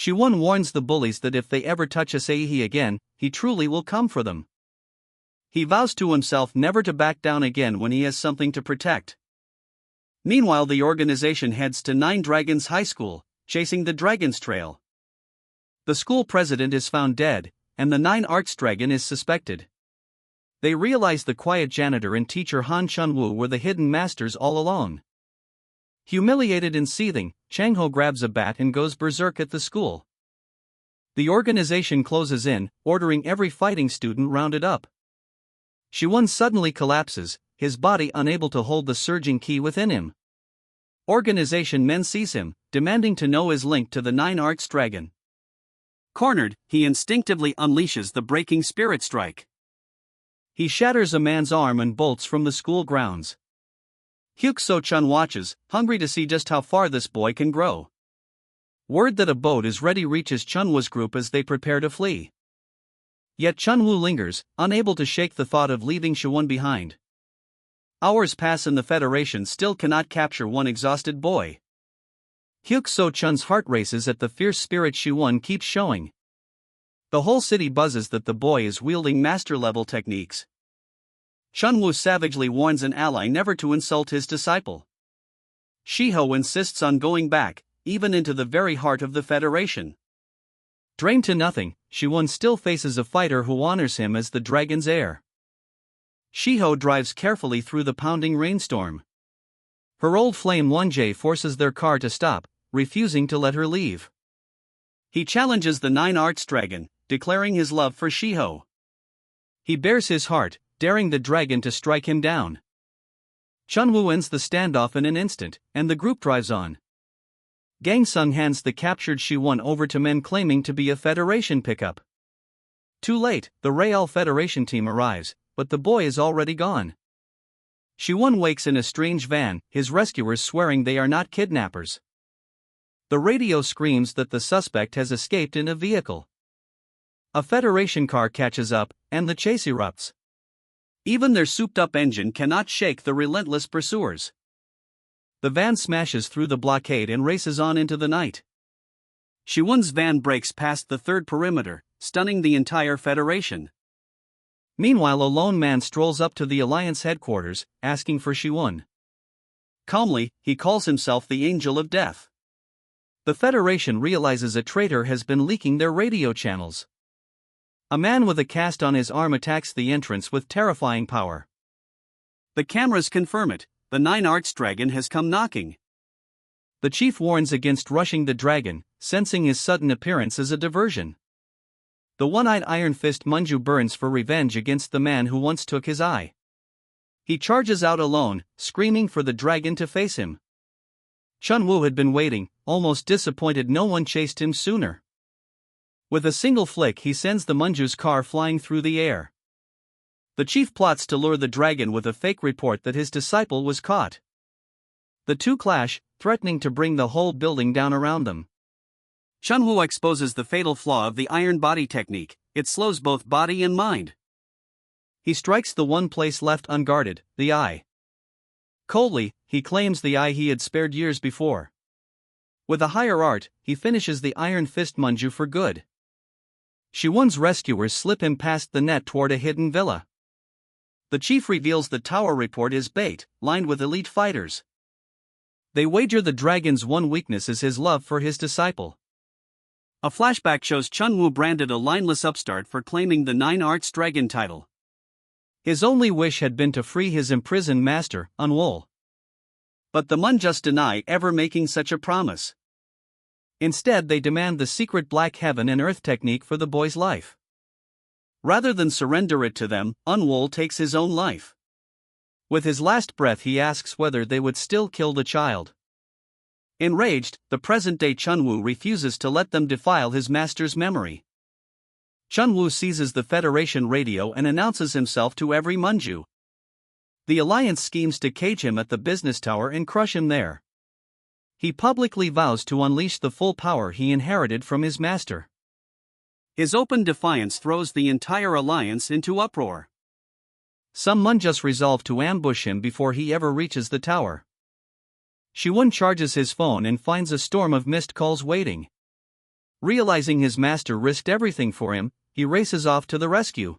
Shiwoon warns the bullies that if they ever touch Asahi again, he truly will come for them. He vows to himself never to back down again when he has something to protect. Meanwhile, the organization heads to Nine Dragons High School, chasing the Dragon's Trail. The school president is found dead, and the Nine Arts Dragon is suspected. They realize the quiet janitor and teacher Han Chun-woo were the hidden masters all along. Humiliated and seething, Chang-ho grabs a bat and goes berserk at the school. The organization closes in, ordering every fighting student rounded up. Shiwoon suddenly collapses, his body unable to hold the surging ki within him. Organization men seize him, demanding to know his link to the Nine Arts Dragon. Cornered, he instinctively unleashes the breaking spirit strike. He shatters a man's arm and bolts from the school grounds. Hyuk So-chun watches, hungry to see just how far this boy can grow. Word that a boat is ready reaches Chunwoo's group as they prepare to flee. Yet Chunwoo lingers, unable to shake the thought of leaving Shiwoon behind. Hours pass and the Federation still cannot capture one exhausted boy. Hyuk So-chun's heart races at the fierce spirit Shiwoon keeps showing. The whole city buzzes that the boy is wielding master-level techniques. Chunwoo savagely warns an ally never to insult his disciple. Shiho insists on going back, even into the very heart of the Federation. Drained to nothing, Shiwoon still faces a fighter who honors him as the dragon's heir. Shiho drives carefully through the pounding rainstorm. Her old flame Wonjae forces their car to stop, refusing to let her leave. He challenges the Nine Arts Dragon, declaring his love for Shiho. He bares his heart, daring the dragon to strike him down. Chunwoo ends the standoff in an instant, and the group drives on. Gangsung hands the captured Shiwoon over to men claiming to be a Federation pickup. Too late, the Real Federation team arrives, but the boy is already gone. Shiwoon wakes in a strange van, his rescuers swearing they are not kidnappers. The radio screams that the suspect has escaped in a vehicle. A Federation car catches up, and the chase erupts. Even their souped-up engine cannot shake the relentless pursuers. The van smashes through the blockade and races on into the night. Shiwoon's van breaks past the third perimeter, stunning the entire Federation. Meanwhile, a lone man strolls up to the Alliance headquarters, asking for Shiwoon. Calmly, he calls himself the Angel of Death. The Federation realizes a traitor has been leaking their radio channels. A man with a cast on his arm attacks the entrance with terrifying power. The cameras confirm it, the Nine Arts Dragon has come knocking. The chief warns against rushing the dragon, sensing his sudden appearance as a diversion. The one-eyed Iron Fist Manju burns for revenge against the man who once took his eye. He charges out alone, screaming for the dragon to face him. Chunwoo had been waiting, almost disappointed no one chased him sooner. With a single flick, he sends the Manju's car flying through the air. The chief plots to lure the dragon with a fake report that his disciple was caught. The two clash, threatening to bring the whole building down around them. Chunwoo exposes the fatal flaw of the iron body technique: it slows both body and mind. He strikes the one place left unguarded, the eye. Coldly, he claims the eye he had spared years before. With a higher art, he finishes the Iron Fist Manju for good. Shiwoon's rescuers slip him past the net toward a hidden villa. The chief reveals the tower report is bait, lined with elite fighters. They wager the dragon's one weakness is his love for his disciple. A flashback shows Chunwoo branded a lineless upstart for claiming the Nine Arts Dragon title. His only wish had been to free his imprisoned master, Unwol. But the Mun just deny ever making such a promise. Instead, they demand the secret Black Heaven and Earth technique for the boy's life. Rather than surrender it to them, Unwol takes his own life. With his last breath, he asks whether they would still kill the child. Enraged, the present-day Chunwoo refuses to let them defile his master's memory. Chunwoo seizes the Federation radio and announces himself to every Manju. The Alliance schemes to cage him at the business tower and crush him there. He publicly vows to unleash the full power he inherited from his master. His open defiance throws the entire Alliance into uproar. Some Manjus resolve to ambush him before he ever reaches the tower. Shiwoon charges his phone and finds a storm of missed calls waiting. Realizing his master risked everything for him, he races off to the rescue.